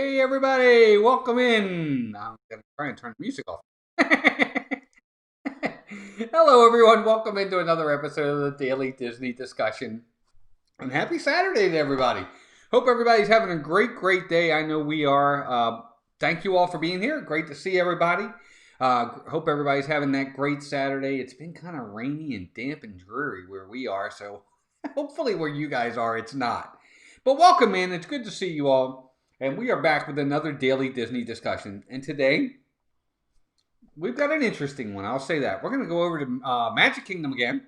Hey everybody, welcome in. I'm gonna try and turn the music off. Hello everyone, welcome into another episode of the Daily Disney Discussion. And happy Saturday to everybody. Hope everybody's having a great day. I know we are. Thank you all for being here. Great to see everybody. Hope everybody's having that great Saturday. It's been kind of rainy and damp and dreary where we are, so hopefully where you guys are, it's not. But welcome in. It's good to see you all. And we are back with another Daily Disney Discussion. And today, we've got an interesting one. I'll say that. We're going to go over to Magic Kingdom again.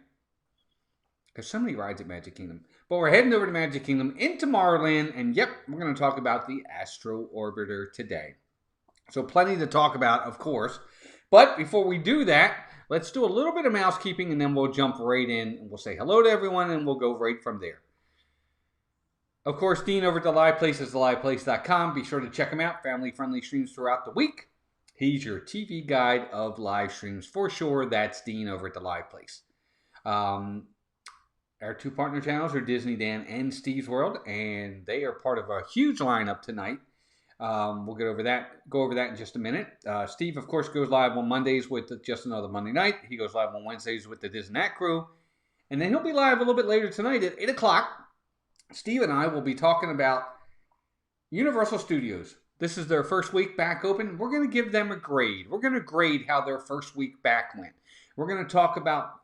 There's so many rides at Magic Kingdom. But we're heading over to Magic Kingdom into Tomorrowland. And yep, we're going to talk about the Astro Orbiter today. So plenty to talk about, of course. But before we do that, let's do a little bit of mousekeeping and then we'll jump right in. And we'll say hello to everyone and we'll go right from there. Of course, Dean over at The Live Place is theliveplace.com. Be sure to check him out. Family-friendly streams throughout the week. He's your TV guide of live streams for sure. That's Dean over at The Live Place. Our two partner channels are Disney Dan and Steve's World, and they are part of a huge lineup tonight. We'll go over that in just a minute. Steve, of course, goes live on Mondays with Just Another Monday Night. He goes live on Wednesdays with the Disney Crew. And then he'll be live a little bit later tonight at 8 o'clock. Steve and I will be talking about Universal Studios. This is their first week back open. We're going to give them a grade. We're going to grade how their first week back went. We're going to talk about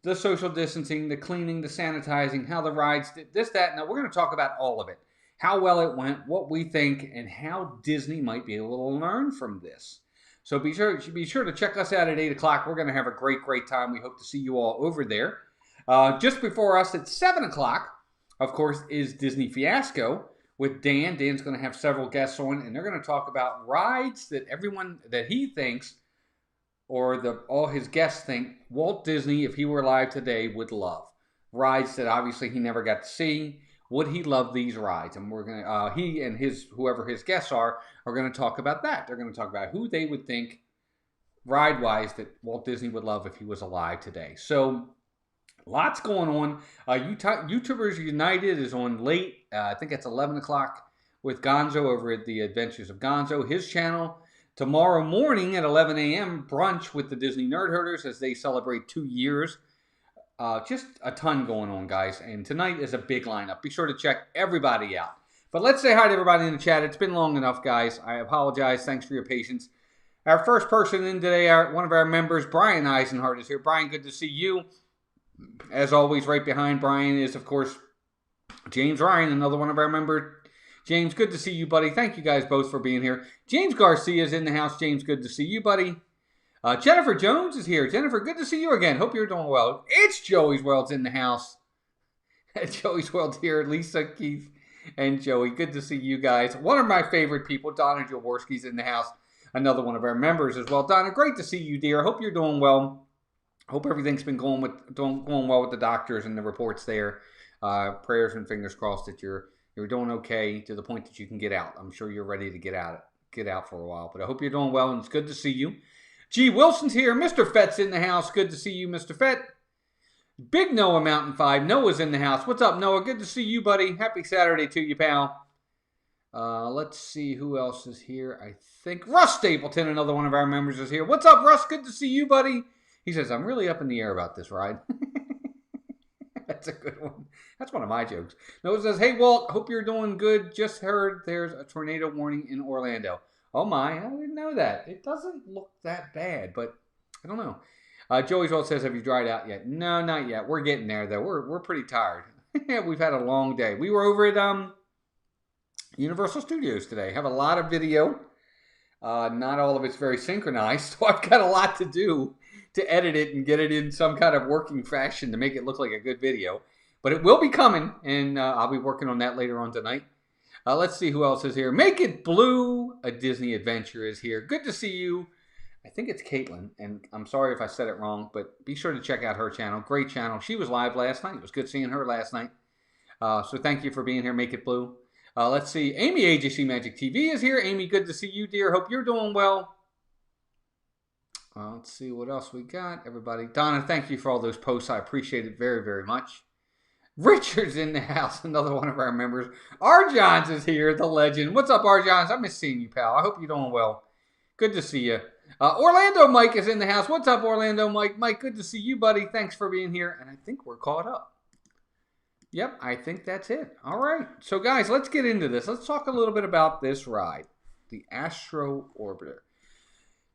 the social distancing, the cleaning, the sanitizing, how the rides did this, that. Now, we're going to talk about all of it. How well it went, what we think, and how Disney might be able to learn from this. So be sure to check us out at 8 o'clock. We're going to have a great time. We hope to see you all over there. Just before us at 7 o'clock, of course, is Disney Fiasco with Dan. Dan's going to have several guests on, and they're going to talk about rides that everyone that he thinks, or all his guests think, Walt Disney, if he were alive today, would love. Rides that obviously he never got to see. Would he love these rides? And we're going to, he and whoever his guests are going to talk about that. They're going to talk about who they would think, ride-wise, that Walt Disney would love if he was alive today. So, lots going on. YouTubers United is on late. I think it's 11 o'clock with Gonzo over at The Adventures of Gonzo, his channel. Tomorrow morning at 11 a.m., brunch with the Disney Nerd Herders as they celebrate 2 years. Just a ton going on, guys. And tonight is a big lineup. Be sure to check everybody out. But let's say hi to everybody in the chat. It's been long enough, guys. I apologize. Thanks for your patience. Our first person in today, one of our members, Brian Eisenhart, is here. Brian, good to see you. As always, right behind Brian is, of course, James Ryan, another one of our members. James, good to see you, buddy. Thank you guys both for being here. James Garcia is in the house. James, good to see you, buddy. Jennifer Jones is here. Jennifer, good to see you again. Hope you're doing well. It's Joey's World's in the house. Joey's World's here. Lisa, Keith, and Joey. Good to see you guys. One of my favorite people, Donna Jaworski's in the house. Another one of our members as well. Donna, great to see you, dear. Hope you're doing well. Hope everything's been going well with the doctors and the reports there. Prayers and fingers crossed that you're doing okay to the point that you can get out. I'm sure you're ready to get out for a while. But I hope you're doing well, and it's good to see you. G. Wilson's here. Mr. Fett's in the house. Good to see you, Mr. Fett. Big Noah Mountain 5. Noah's in the house. What's up, Noah? Good to see you, buddy. Happy Saturday to you, pal. Let's see who else is here. I think Russ Stapleton, another one of our members, is here. What's up, Russ? Good to see you, buddy. He says, I'm really up in the air about this ride. That's a good one. That's one of my jokes. Noah says, hey, Walt, hope you're doing good. Just heard there's a tornado warning in Orlando. Oh, my. I didn't know that. It doesn't look that bad, but I don't know. Joey's Walt says, have you dried out yet? No, not yet. We're getting there, though. We're pretty tired. We've had a long day. We were over at Universal Studios today. Have a lot of video. Not all of it's very synchronized, so I've got a lot to do to edit it and get it in some kind of working fashion to make it look like a good video. But it will be coming, and I'll be working on that later on tonight. Let's see who else is here. Make It Blue, a Disney Adventure, is here. Good to see you. I think it's Caitlin, and I'm sorry if I said it wrong, but be sure to check out her channel. Great channel. She was live last night. It was good seeing her last night. So thank you for being here. Make It Blue. Let's see. Amy, AJC Magic TV, is here. Amy, good to see you, dear. Hope you're doing well. Let's see what else we got. Everybody. Donna, thank you for all those posts. I appreciate it very, very much. Richard's in the house, another one of our members. Arjohn's is here, the legend. What's up, Arjohn's? I miss seeing you, pal. I hope you're doing well. Good to see you. Orlando Mike is in the house. What's up, Orlando Mike? Mike, good to see you, buddy. Thanks for being here. And I think we're caught up. Yep, I think that's it. All right. So, guys, let's get into this. Let's talk a little bit about this ride, the Astro Orbiter.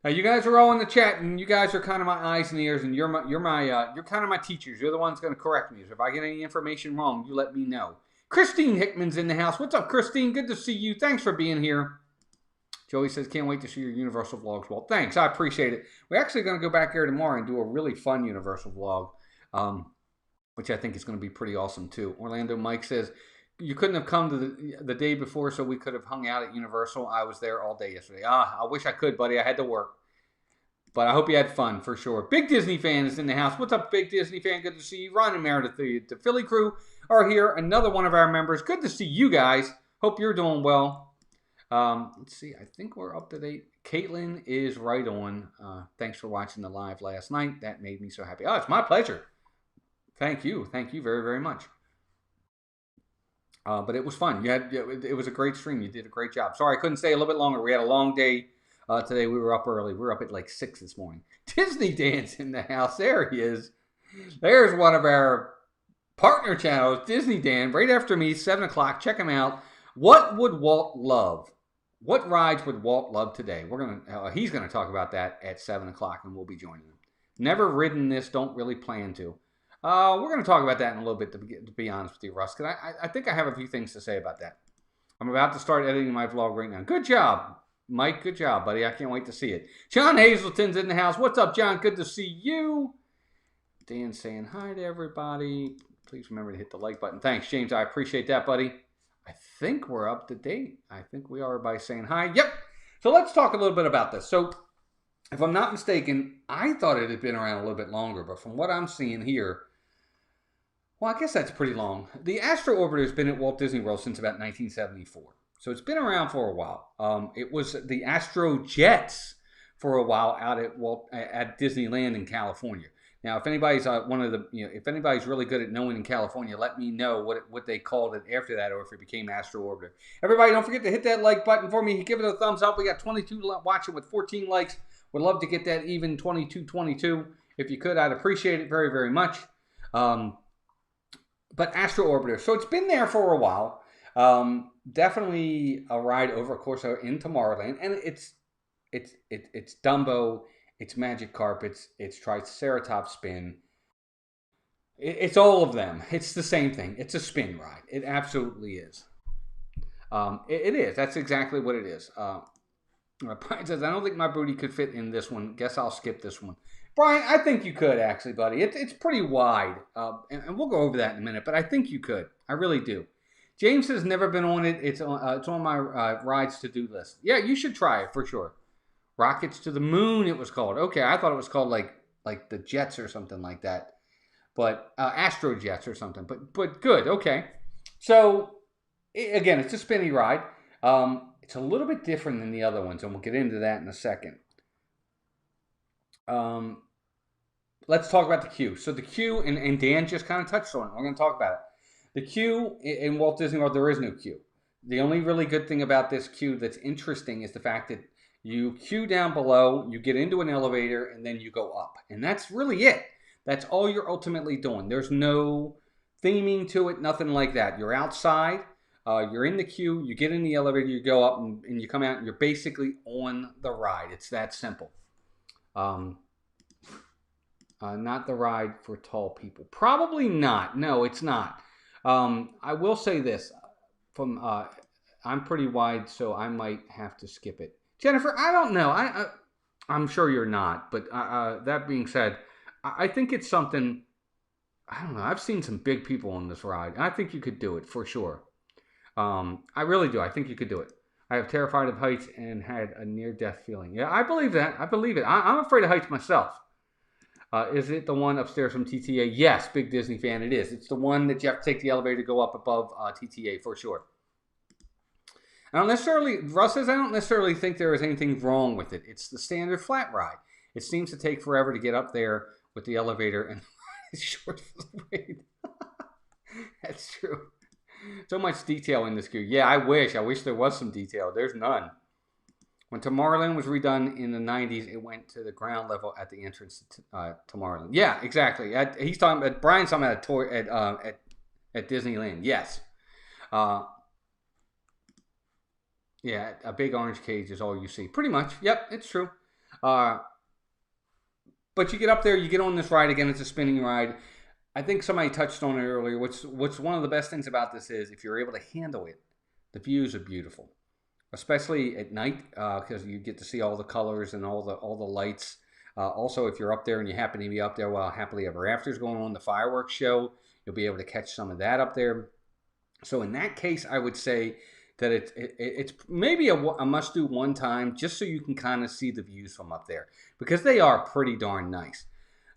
Now, you guys are all in the chat, and you guys are kind of my eyes and ears, and you're kind of my teachers. You're the ones going to correct me. So if I get any information wrong, you let me know. Christine Hickman's in the house. What's up, Christine? Good to see you. Thanks for being here. Joey says, can't wait to see your Universal vlogs. Well, thanks. I appreciate it. We're actually going to go back here tomorrow and do a really fun Universal vlog, which I think is going to be pretty awesome, too. Orlando Mike says, you couldn't have come to the day before so we could have hung out at Universal. I was there all day yesterday. I wish I could, buddy. I had to work. But I hope you had fun, for sure. Big Disney fan is in the house. What's up, Big Disney fan? Good to see you. Ron and Meredith, the Philly crew, are here. Another one of our members. Good to see you guys. Hope you're doing well. Let's see. I think we're up to date. Caitlin is right on. Thanks for watching the live last night. That made me so happy. Oh, it's my pleasure. Thank you. Thank you very, very much. But it was fun. It was a great stream. You did a great job. Sorry, I couldn't stay a little bit longer. We had a long day today. We were up early. We were up at like 6 this morning. Disney Dan's in the house. There he is. There's one of our partner channels, Disney Dan, right after me, 7 o'clock. Check him out. What would Walt love? What rides would Walt love today? He's gonna talk about that at 7 o'clock, and we'll be joining him. Never ridden this. Don't really plan to. We're going to talk about that in a little bit, to be honest with you, Russ, because I think I have a few things to say about that. I'm about to start editing my vlog right now. Good job, Mike. Good job, buddy. I can't wait to see it. John Hazelton's in the house. What's up, John? Good to see you. Dan's saying hi to everybody. Please remember to hit the like button. Thanks, James. I appreciate that, buddy. I think we're up to date. I think we are by saying hi. Yep. So let's talk a little bit about this. So if I'm not mistaken, I thought it had been around a little bit longer, but from what I'm seeing here, well, I guess that's pretty long. The Astro Orbiter has been at Walt Disney World since about 1974. So it's been around for a while. It was the Astro Jets for a while out at Disneyland in California. Now, if anybody's if anybody's really good at knowing in California, let me know what they called it after that, or if it became Astro Orbiter. Everybody, don't forget to hit that like button for me. Give it a thumbs up. We got 22 watching with 14 likes. Would love to get that even 22. If you could, I'd appreciate it very, very much. But Astro Orbiter. So it's been there for a while. Definitely a ride over, of course, in Tomorrowland. And it's Dumbo, it's Magic Carpets, it's Triceratops Spin. It's all of them. It's the same thing. It's a spin ride. It absolutely is. It is. That's exactly what it is. Brian says, I don't think my booty could fit in this one. Guess I'll skip this one. Brian, I think you could, actually, buddy. It's pretty wide, and we'll go over that in a minute, but I think you could. I really do. James has never been on it. It's on my rides to-do list. Yeah, you should try it, for sure. Rockets to the Moon, it was called. Okay, I thought it was called, like the Jets or something like that. But Astro Jets or something. But good, okay. So, again, it's a spinny ride. It's a little bit different than the other ones, and we'll get into that in a second. Let's talk about the queue. So the queue, and Dan just kind of touched on it. We're going to talk about it. The queue in Walt Disney World, there is no queue. The only really good thing about this queue that's interesting is the fact that you queue down below, you get into an elevator, and then you go up. And that's really it. That's all you're ultimately doing. There's no theming to it, nothing like that. You're outside, you're in the queue, you get in the elevator, you go up, and you come out, and you're basically on the ride. It's that simple. Not the ride for tall people. Probably not. No, it's not. I will say this. I'm pretty wide, so I might have to skip it. Jennifer, I don't know. I'm sure you're not. But that being said, I think it's something, I don't know. I've seen some big people on this ride. I think you could do it for sure. I really do. I think you could do it. I have terrified of heights and had a near-death feeling. Yeah, I believe that. I believe it. I'm afraid of heights myself. Is it the one upstairs from TTA? Yes, big Disney fan, it is. It's the one that you have to take the elevator to go up above TTA for sure. Russ says, I don't necessarily think there is anything wrong with it. It's the standard flat ride. It seems to take forever to get up there with the elevator, and it's short for the wait. That's true. So much detail in this queue. Yeah, I wish. I wish there was some detail. There's none. When Tomorrowland was redone in the 90s, it went to the ground level at the entrance to Tomorrowland. Yeah, exactly. He's talking about, Brian's talking about at Disneyland. Yes. Yeah, a big orange cage is all you see. Pretty much. Yep, it's true. But you get up there, you get on this ride again. It's a spinning ride. I think somebody touched on it earlier. What's one of the best things about this is if you're able to handle it, the views are beautiful, especially at night because you get to see all the colors and all the lights. Also, if you're up there and you happen to be up there while Happily Ever After is going on, the fireworks show, you'll be able to catch some of that up there. So in that case, I would say that it's maybe a must-do one time just so you can kind of see the views from up there because they are pretty darn nice.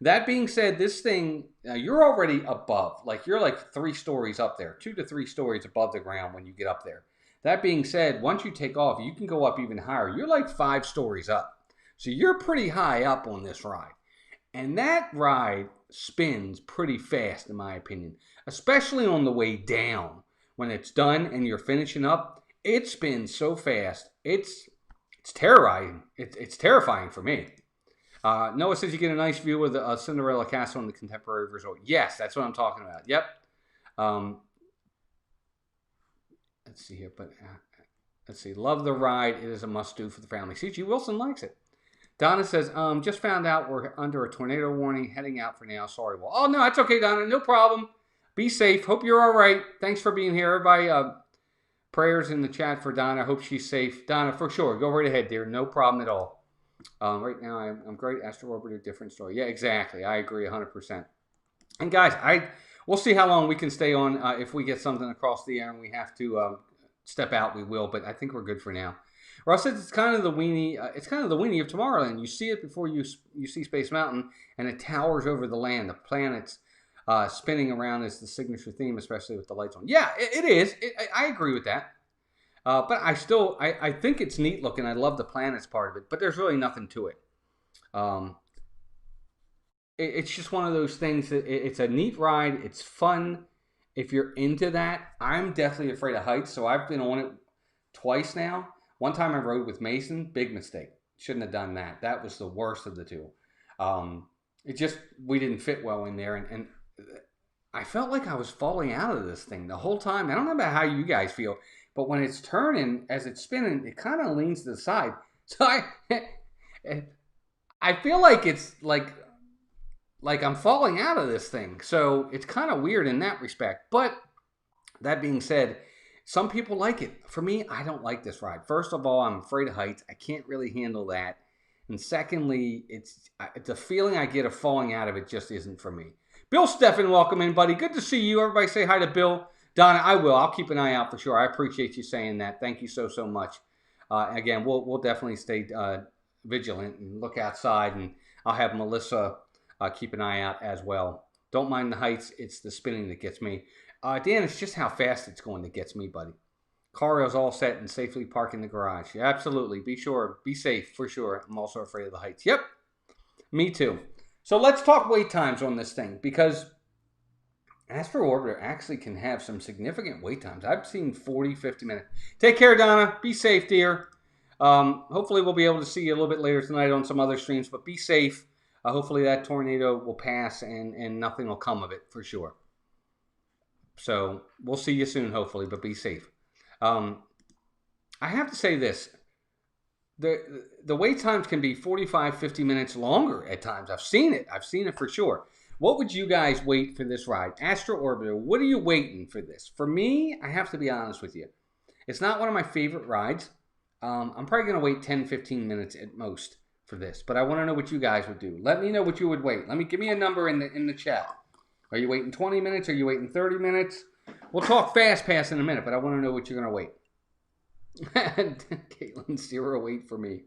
That being said, this thing, you're already above. Like, you're like 3 stories up there, 2 to 3 stories above the ground when you get up there. That being said, once you take off, you can go up even higher. You're like 5 stories up. So you're pretty high up on this ride. And that ride spins pretty fast, in my opinion, especially on the way down. When it's done and you're finishing up, it spins so fast. It's terrorizing. It's terrifying for me. Noah says you get a nice view of the Cinderella Castle and the Contemporary Resort. Yes, that's what I'm talking about. Yep. Let's see here, but let's see. Love the ride. It is a must-do for the family. C.G. Wilson likes it. Donna says, just found out we're under a tornado warning. Heading out for now. Sorry, Walt. Oh, no, that's okay, Donna. No problem. Be safe. Hope you're all right. Thanks for being here. Everybody, prayers in the chat for Donna. Hope she's safe. Donna, for sure. Go right ahead, dear. No problem at all. Right now, I'm great. Astro Orbiter, different story. Yeah, exactly. I agree 100%. And guys, we'll see how long we can stay on. If we get something across the air and we have to step out, we will. But I think we're good for now. Ross says it's kind of the weenie. It's kind of the weenie of Tomorrowland. You see it before you see Space Mountain, and it towers over the land. The planets spinning around is the signature theme, especially with the lights on. Yeah, it is. I agree with that. But I think it's neat looking. I love the planets part of it, but there's really nothing to it. It's just one of those things that it's a neat ride. It's fun. If you're into that, I'm definitely afraid of heights, so I've been on it twice now. One time I rode with Mason, big mistake. Shouldn't have done that. That was the worst of the two. We didn't fit well in there, and I felt like I was falling out of this thing the whole time. I don't know about how you guys feel, but when it's turning, as it's spinning, it kind of leans to the side. So I feel like it's like I'm falling out of this thing. So it's kind of weird in that respect. But that being said, some people like it. For me, I don't like this ride. First of all, I'm afraid of heights. I can't really handle that. And secondly, it's a feeling I get of falling out of it just isn't for me. Bill Steffen, welcome in, buddy. Good to see you. Everybody say hi to Bill. Donna, I will. I'll keep an eye out for sure. I appreciate you saying that. Thank you so much. Again, we'll definitely stay vigilant and look outside, and I'll have Melissa keep an eye out as well. Don't mind the heights. It's the spinning that gets me. Dan, it's just how fast it's going that gets me, buddy. Car is all set and safely parked in the garage. Yeah, absolutely. Be sure. Be safe for sure. I'm also afraid of the heights. Yep. Me too. So let's talk wait times on this thing because Astro Orbiter actually can have some significant wait times. I've seen 40, 50 minutes. Take care, Donna. Be safe, dear. Hopefully we'll be able to see you a little bit later tonight on some other streams, but be safe. Hopefully that tornado will pass and nothing will come of it for sure. So we'll see you soon, hopefully, but be safe. I have to say this. The wait times can be 45, 50 minutes longer at times. I've seen it. I've seen it for sure. What would you guys wait for this ride? Astro Orbiter, what are you waiting for this? For me, I have to be honest with you. It's not one of my favorite rides. I'm probably going to wait 10, 15 minutes at most for this. But I want to know what you guys would do. Let me know what you would wait. Give me a number in the chat. Are you waiting 20 minutes? Are you waiting 30 minutes? We'll talk fast pass in a minute, but I want to know what you're going to wait. Caitlin, 0-8 for me.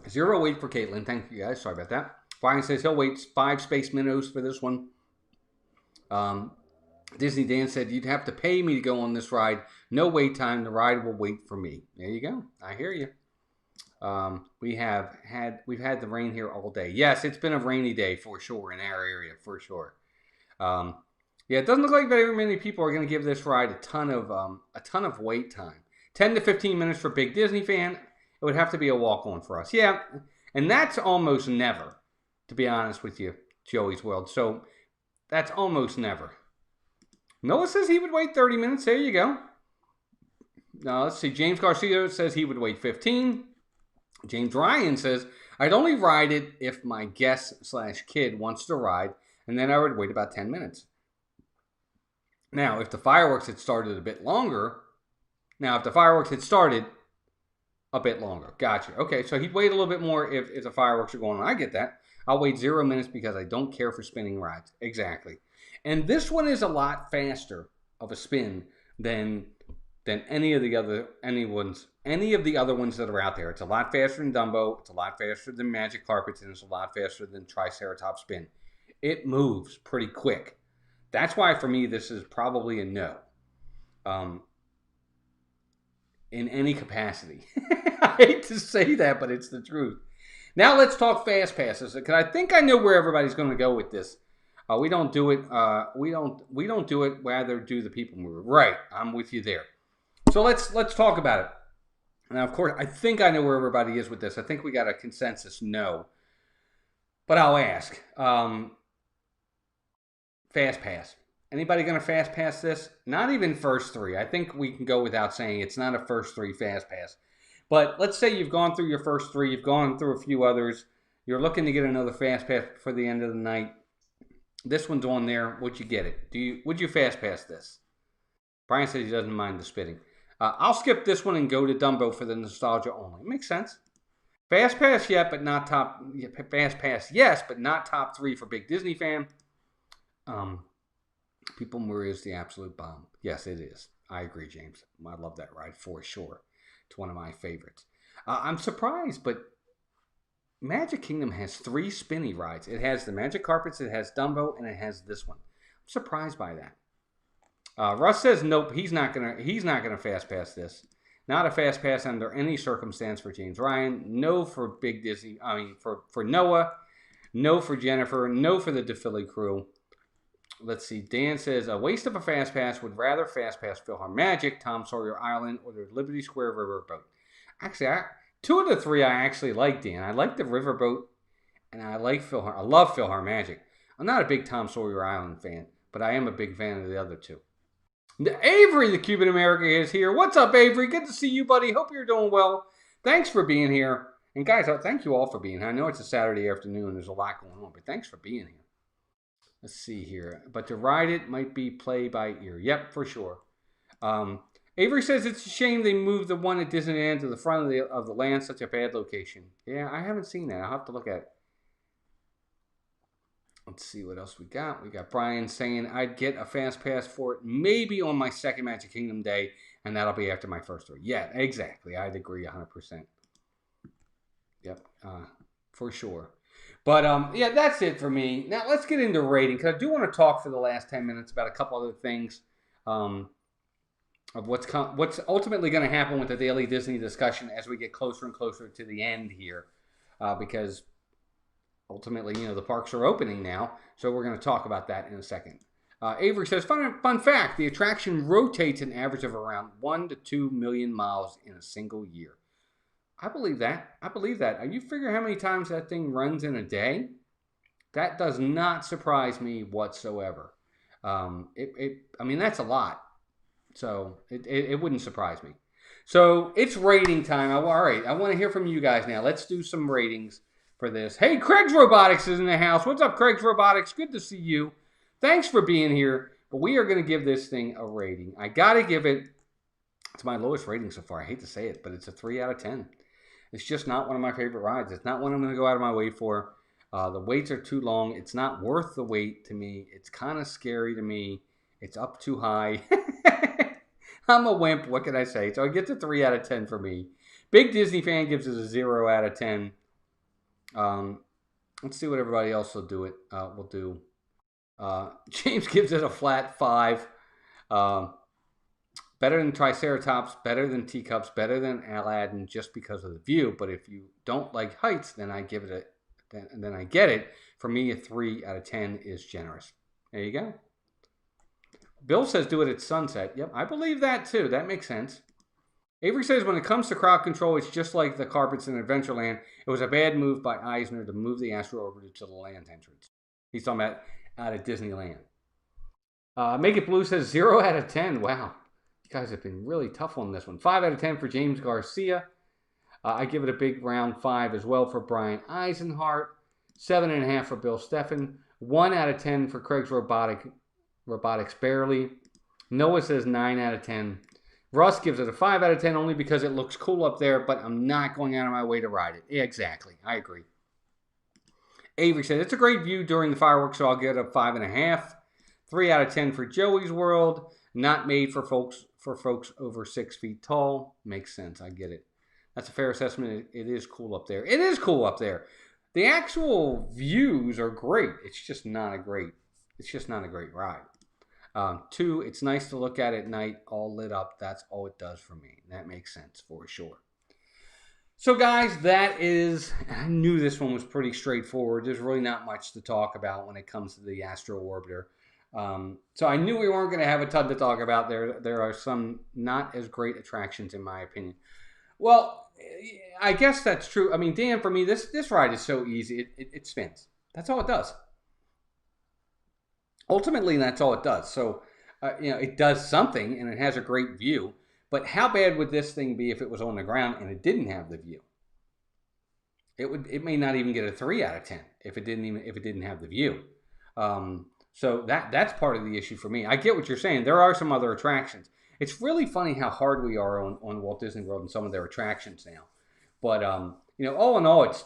Zero wait for Caitlin. Thank you guys. Sorry about that. Brian says he'll wait 5 space minnows for this one. Disney Dan said you'd have to pay me to go on this ride. No wait time. The ride will wait for me. There you go. I hear you. We've had the rain here all day. Yes, it's been a rainy day for sure in our area for sure. Um, yeah, it doesn't look like very many people are going to give this ride a ton of wait time. 10 to 15 minutes for Big Disney fan. It would have to be a walk on for us. Yeah, and that's almost never, to be honest with you, Joey's World. So that's almost never. Noah says he would wait 30 minutes. There you go. Now, let's see. James Garcia says he would wait 15. James Ryan says, I'd only ride it if my guest/kid wants to ride, and then I would wait about 10 minutes. Now, if the fireworks had started a bit longer, Gotcha. Okay, so he'd wait a little bit more if the fireworks are going on. I get that. I'll wait 0 minutes because I don't care for spinning rides. Exactly. And this one is a lot faster of a spin than any of the other ones that are out there. It's a lot faster than Dumbo. It's a lot faster than Magic Carpets, and it's a lot faster than Triceratops Spin. It moves pretty quick. That's why for me this is probably a no. In any capacity. I hate to say that, but it's the truth. Now let's talk fast passes, because I think I know where everybody's going to go with this. We don't do it. We don't do it. Rather do the people mover. Right. I'm with you there. So let's talk about it. Now, of course, I think I know where everybody is with this. I think we got a consensus no. But I'll ask. Fast pass. Anybody going to fast pass this? Not even first three. I think we can go without saying it's not a first three fast pass. But let's say you've gone through your first three. You've gone through a few others. You're looking to get another fast pass for the end of the night. This one's on there. Would you get it? Would you fast pass this? Brian says he doesn't mind the spitting. I'll skip this one and go to Dumbo for the nostalgia only. Makes sense. Fast pass, yeah, but not top. Fast pass, yes, but not top three for Big Disney fan. People Mover is the absolute bomb. Yes, it is. I agree, James. I love that ride for sure. It's one of my favorites. I'm surprised, but Magic Kingdom has 3 spinny rides. It has the Magic Carpets, it has Dumbo, and it has this one. I'm surprised by that. Russ says nope. He's not gonna fast pass this. Not a fast pass under any circumstance for James Ryan. No for Big Disney. I mean for Noah. No for Jennifer. No for the DePhilly crew. Let's see. Dan says a waste of a fast pass. Would rather fast pass PhilharMagic, Tom Sawyer Island, or the Liberty Square Riverboat. Actually, 2 of the 3 I actually like, Dan. I like the Riverboat, and I like I love PhilharMagic. I'm not a big Tom Sawyer Island fan, but I am a big fan of the other 2. Avery, the Cuban American, is here. What's up, Avery? Good to see you, buddy. Hope you're doing well. Thanks for being here. And guys, thank you all for being here. I know it's a Saturday afternoon. There's a lot going on, but thanks for being here. Let's see here. But to ride it might be play by ear. Yep, for sure. Avery says it's a shame they moved the one at Disneyland to the front of the land. Such a bad location. Yeah, I haven't seen that. I'll have to look at it. Let's see what else we got. We got Brian saying I'd get a fast pass for it maybe on my second Magic Kingdom day, and that'll be after my first 3. Yeah, exactly. I'd agree 100%. Yep, for sure. But yeah, that's it for me. Now let's get into rating, because I do want to talk for the last 10 minutes about a couple other things of what's ultimately going to happen with the Daily Disney discussion as we get closer and closer to the end here, because ultimately, the parks are opening now, so we're going to talk about that in a second. Avery says, fun fact, the attraction rotates an average of around 1 to 2 million miles in a single year. I believe that. You figure how many times that thing runs in a day? That does not surprise me whatsoever. I mean, that's a lot. So it wouldn't surprise me. So it's rating time. All right, I want to hear from you guys now. Let's do some ratings for this. Hey, Craig's Robotics is in the house. What's up, Craig's Robotics? Good to see you. Thanks for being here. But we are going to give this thing a rating. I got to give it, it's my lowest rating so far. I hate to say it, but it's a 3 out of 10. It's just not one of my favorite rides. It's not one I'm going to go out of my way for. The waits are too long. It's not worth the wait to me. It's kind of scary to me. It's up too high. I'm a wimp. What can I say? So I get to 3 out of 10 for me. Big Disney fan gives it a 0 out of 10. Let's see what everybody else will do. James gives it a flat 5. Better than Triceratops, better than Teacups, better than Aladdin just because of the view. But if you don't like heights, then I give it then I get it. For me, a 3 out of 10 is generous. There you go. Bill says do it at sunset. Yep, I believe that too. That makes sense. Avery says when it comes to crowd control, it's just like the carpets in Adventureland. It was a bad move by Eisner to move the Astro Orbiter to the land entrance. He's talking about out of Disneyland. Make It Blue says 0 out of 10. Wow. You guys have been really tough on this one. 5 out of 10 for James Garcia. I give it a big round 5 as well for Brian Eisenhart. 7.5 for Bill Steffen. 1 out of 10 for Craig's Robotics Barely. Noah says 9 out of 10. Russ gives it a 5 out of 10 only because it looks cool up there, but I'm not going out of my way to ride it. Yeah, exactly. I agree. Avery said it's a great view during the fireworks, so I'll give it a 5.5. 3 out of 10 for Joey's World. Not made for folks over 6 feet tall. Makes sense. I get it. That's a fair assessment. It is cool up there. It is cool up there. The actual views are great. It's just not a great ride. 2, it's nice to look at night, all lit up. That's all it does for me. That makes sense for sure. So guys, I knew this one was pretty straightforward. There's really not much to talk about when it comes to the Astro Orbiter. So I knew we weren't going to have a ton to talk about. There are some not as great attractions in my opinion. Well, I guess that's true. I mean, Dan, for me, this ride is so easy. It spins. That's all it does. Ultimately, that's all it does. So, it does something, and it has a great view. But how bad would this thing be if it was on the ground and it didn't have the view? It may not even get a 3 out of 10 if it didn't have the view. So that's part of the issue for me. I get what you're saying. There are some other attractions. It's really funny how hard we are on Walt Disney World and some of their attractions now. But all in all, it's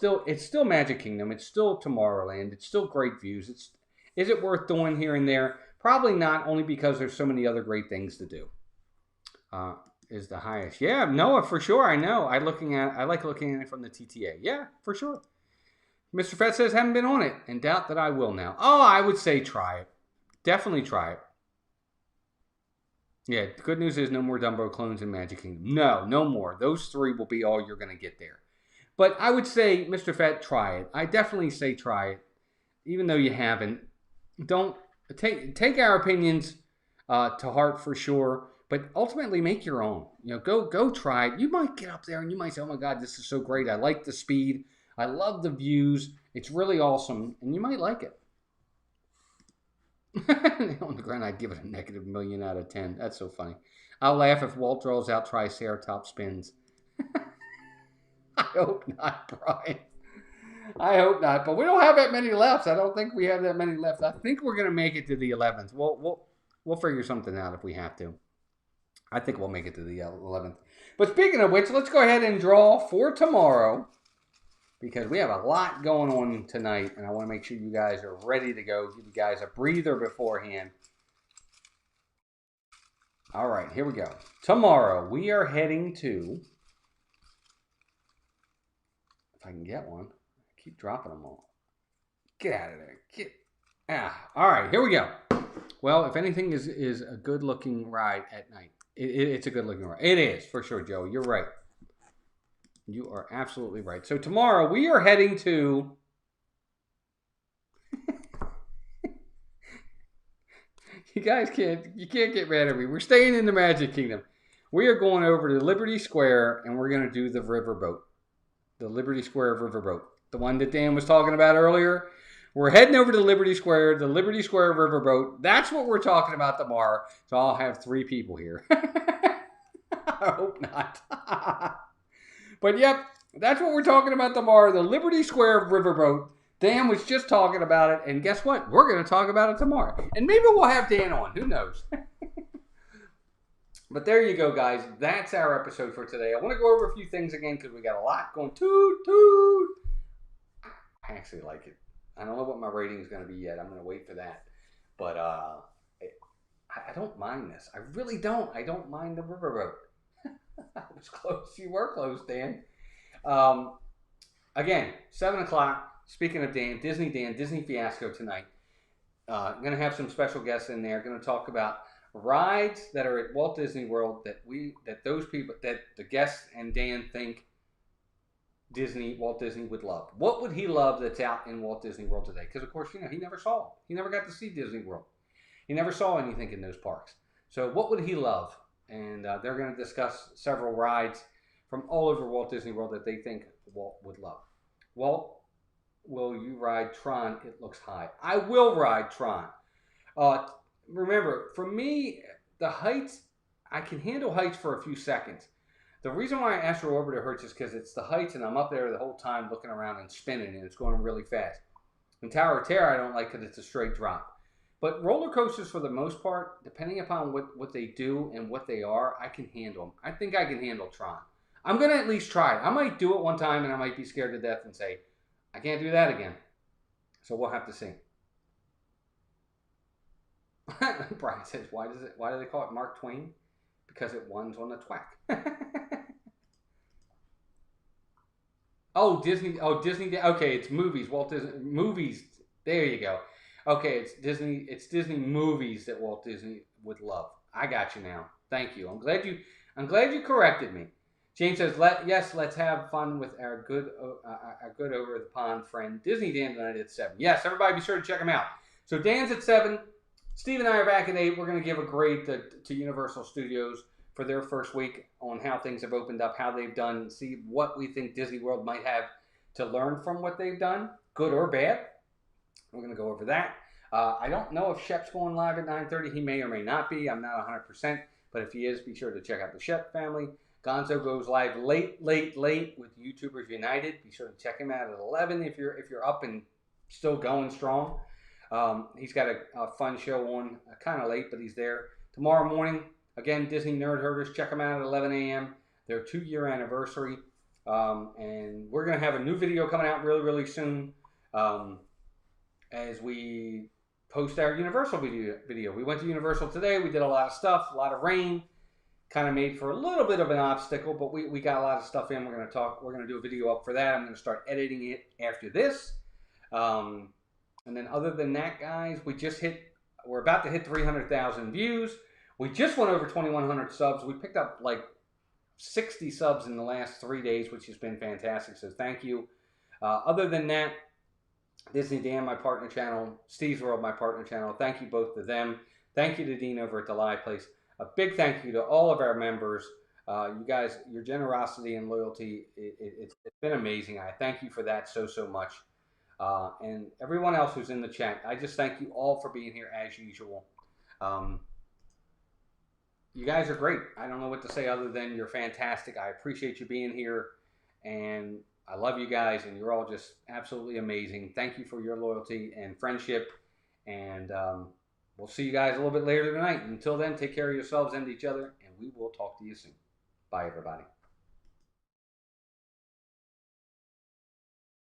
still Magic Kingdom. It's still Tomorrowland. It's still great views. Is it worth doing here and there? Probably not, only because there's so many other great things to do. Is the highest. Yeah, Noah, for sure. I know. I like looking at it from the TTA. Yeah, for sure. Mr. Fett says, haven't been on it and doubt that I will now. Oh, I would say try it. Definitely try it. Yeah, the good news is no more Dumbo clones in Magic Kingdom. No more. Those 3 will be all you're going to get there. But I would say, Mr. Fett, try it. I definitely say try it. Even though you haven't. Don't take our opinions to heart for sure. But ultimately, make your own. Go try it. You might get up there and you might say, "Oh my God, this is so great! I like the speed. I love the views. It's really awesome," and you might like it. On the ground, I'd give it a -1,000,000 out of 10. That's so funny. I'll laugh if Walt draws out Triceratops spins. I hope not, Brian. I hope not. But we don't have that many left. I don't think we have that many left. I think we're gonna make it to the 11th. We'll figure something out if we have to. I think we'll make it to the 11th. But speaking of which, let's go ahead and draw for tomorrow, because we have a lot going on tonight, and I want to make sure you guys are ready to go. Give you guys a breather beforehand. All right, here we go. Tomorrow, we are heading to, if I can get one, I keep dropping them all. Get out of there. All right, here we go. Well, if anything is a good-looking ride at night, it's a good-looking ride. It is, for sure, Joe. You're right. You are absolutely right. So tomorrow we are heading to you guys can't get mad at me. We're staying in the Magic Kingdom. We are going over to Liberty Square and we're going to do the riverboat. The Liberty Square riverboat. The one that Dan was talking about earlier. We're heading over to Liberty Square, the Liberty Square riverboat. That's what we're talking about tomorrow. So I'll have 3 people here. I hope not. But yep, that's what we're talking about tomorrow, the Liberty Square riverboat. Dan was just talking about it, and guess what? We're going to talk about it tomorrow. And maybe we'll have Dan on. Who knows? But there you go, guys. That's our episode for today. I want to go over a few things again because we got a lot going. Toot, toot. I actually like it. I don't know what my rating is going to be yet. I'm going to wait for that. But I don't mind this. I really don't. I don't mind the riverboat. I was close. You were close, Dan. Again, 7 o'clock. Speaking of Dan, Disney Fiasco tonight. I'm going to have some special guests in there. Going to talk about rides that are at Walt Disney World that those people, that the guests and Dan think Walt Disney would love. What would he love that's out in Walt Disney World today? Because of course, he never saw it. He never got to see Disney World. He never saw anything in those parks. So what would he love? And they're going to discuss several rides from all over Walt Disney World that they think Walt would love. Walt, will you ride Tron? It looks high. I will ride Tron. Remember, for me, the heights, I can handle heights for a few seconds. The reason why Astro Orbiter hurts is because it's the heights, and I'm up there the whole time looking around and spinning, and it's going really fast. And Tower of Terror, I don't like because it's a straight drop. But roller coasters, for the most part, depending upon what they do and what they are, I can handle them. I think I can handle Tron. I'm going to at least try it. I might do it one time, and I might be scared to death and say, I can't do that again. So we'll have to see. Brian says, why do they call it Mark Twain? Because it one's on the twack. Oh, Disney. Oh, Disney. Okay, it's movies. Walt Disney movies. There you go. Okay, it's Disney. It's Disney movies that Walt Disney would love. I got you now. Thank you. I'm glad you corrected me. James says, yes, let's have fun with our good over the pond friend Disney Dan tonight at 7. Yes, everybody be sure to check him out. So Dan's at 7. Steve and I are back at 8. We're going to give a grade to Universal Studios for their first week on how things have opened up, how they've done, see what we think Disney World might have to learn from what they've done, good or bad. We're going to go over that. I don't know if Shep's going live at 9:30. He may or may not be. I'm not 100%. But if he is, be sure to check out the Shep family. Gonzo goes live late with YouTubers United. Be sure to check him out at 11 if you're up and still going strong. He's got a fun show on, kind of late, but he's there. Tomorrow morning, again, Disney Nerd Herders. Check them out at 11 a.m. Their 2-year anniversary. And we're going to have a new video coming out really, really soon as we post our Universal video. We went to Universal today. We did a lot of stuff, a lot of rain. Kind of made for a little bit of an obstacle, but we got a lot of stuff in. We're going to do a video up for that. I'm going to start editing it after this. And then other than that, guys, we're about to hit 300,000 views. We just went over 2,100 subs. We picked up like 60 subs in the last 3 days, which has been fantastic. So thank you. Other than that, Disney Dan, my partner channel, Steve's World, my partner channel. Thank you both to them. Thank you to Dean over at the Live Place. A big thank you to all of our members. You guys, your generosity and loyalty, it's been amazing. I thank you for that so much. And everyone else who's in the chat, I just thank you all for being here as usual. You guys are great. I don't know what to say other than you're fantastic. I appreciate you being here, and I love you guys, and you're all just absolutely amazing. Thank you for your loyalty and friendship, and we'll see you guys a little bit later tonight. Until then, take care of yourselves and each other, and we will talk to you soon. Bye, everybody.